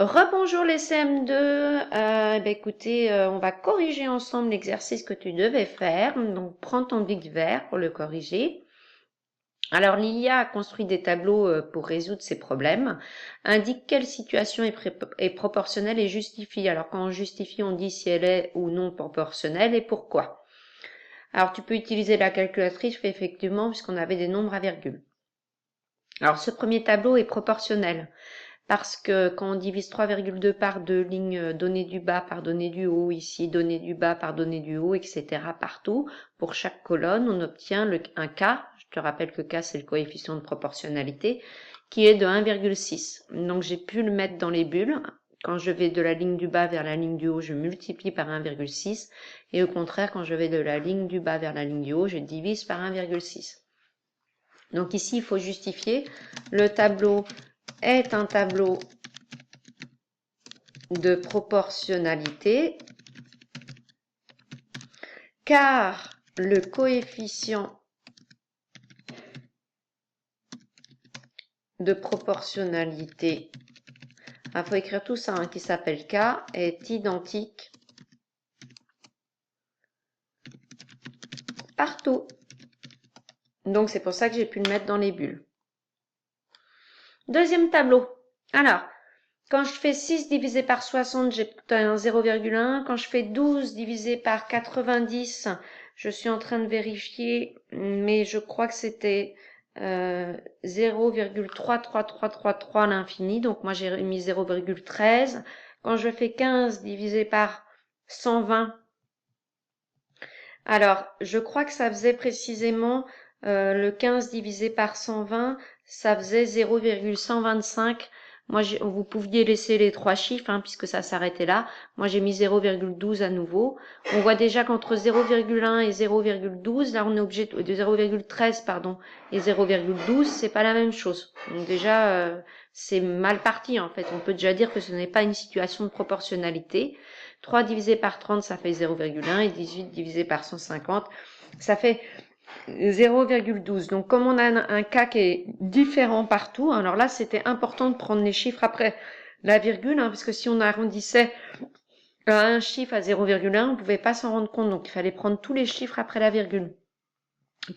Rebonjour les CM2, écoutez, on va corriger ensemble l'exercice que tu devais faire, donc prends ton bic vert pour le corriger. Alors Lilia a construit des tableaux pour résoudre ces problèmes, indique quelle situation est proportionnelle et justifie. Alors quand on justifie, on dit si elle est ou non proportionnelle et pourquoi. Alors tu peux utiliser la calculatrice effectivement puisqu'on avait des nombres à virgule. Alors ce premier tableau est proportionnel. Parce que quand on divise 3,2 par deux lignes données du bas par données du haut, ici données du bas par données du haut, etc. partout, pour chaque colonne, on obtient un K, je te rappelle que K c'est le coefficient de proportionnalité, qui est de 1,6. Donc j'ai pu le mettre dans les bulles. Quand je vais de la ligne du bas vers la ligne du haut, je multiplie par 1,6. Et au contraire, quand je vais de la ligne du bas vers la ligne du haut, je divise par 1,6. Donc ici, il faut justifier. Le tableau est un tableau de proportionnalité car le coefficient de proportionnalité, il faut écrire tout ça qui s'appelle K, est identique partout. Donc c'est pour ça que j'ai pu le mettre dans les bulles. Deuxième tableau. Alors, quand je fais 6 divisé par 60, j'ai un 0,1. Quand je fais 12 divisé par 90, je suis en train de vérifier, mais je crois que c'était 0,33333 à l'infini. Donc moi j'ai mis 0,13. Quand je fais 15 divisé par 120, alors je crois que ça faisait précisément le 15 divisé par 120, ça faisait 0,125. Moi, vous pouviez laisser les trois chiffres, puisque ça s'arrêtait là. Moi, j'ai mis 0,12 à nouveau. On voit déjà qu'entre 0,1 et 0,12, là, on est obligé de 0,13, pardon, et 0,12, c'est pas la même chose. Donc déjà, c'est mal parti, en fait. On peut déjà dire que ce n'est pas une situation de proportionnalité. 3 divisé par 30, ça fait 0,1, et 18 divisé par 150, ça fait 0,12. Donc, comme on a un cas qui est différent partout, alors là, c'était important de prendre les chiffres après la virgule, parce que si on arrondissait à un chiffre à 0,1, on ne pouvait pas s'en rendre compte. Donc, il fallait prendre tous les chiffres après la virgule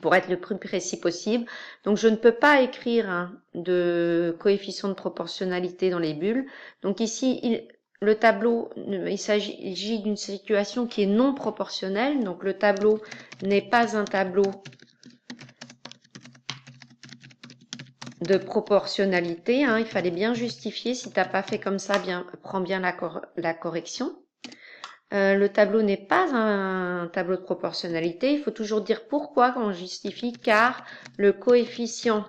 pour être le plus précis possible. Donc, je ne peux pas écrire de coefficient de proportionnalité dans les bulles. Donc, ici, le tableau, il s'agit d'une situation qui est non proportionnelle. Donc, le tableau n'est pas un tableau de proportionnalité. Il fallait bien justifier. Si tu n'as pas fait comme ça, prends bien la correction. Le tableau n'est pas un tableau de proportionnalité. Il faut toujours dire pourquoi quand on justifie, car le coefficient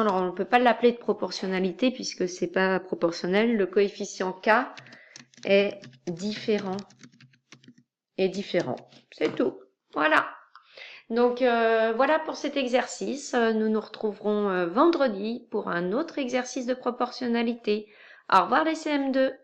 alors on ne peut pas l'appeler de proportionnalité puisque c'est pas proportionnel. Le coefficient K est différent. C'est tout. Voilà. Donc voilà pour cet exercice. Nous nous retrouverons vendredi pour un autre exercice de proportionnalité. Au revoir les CM2.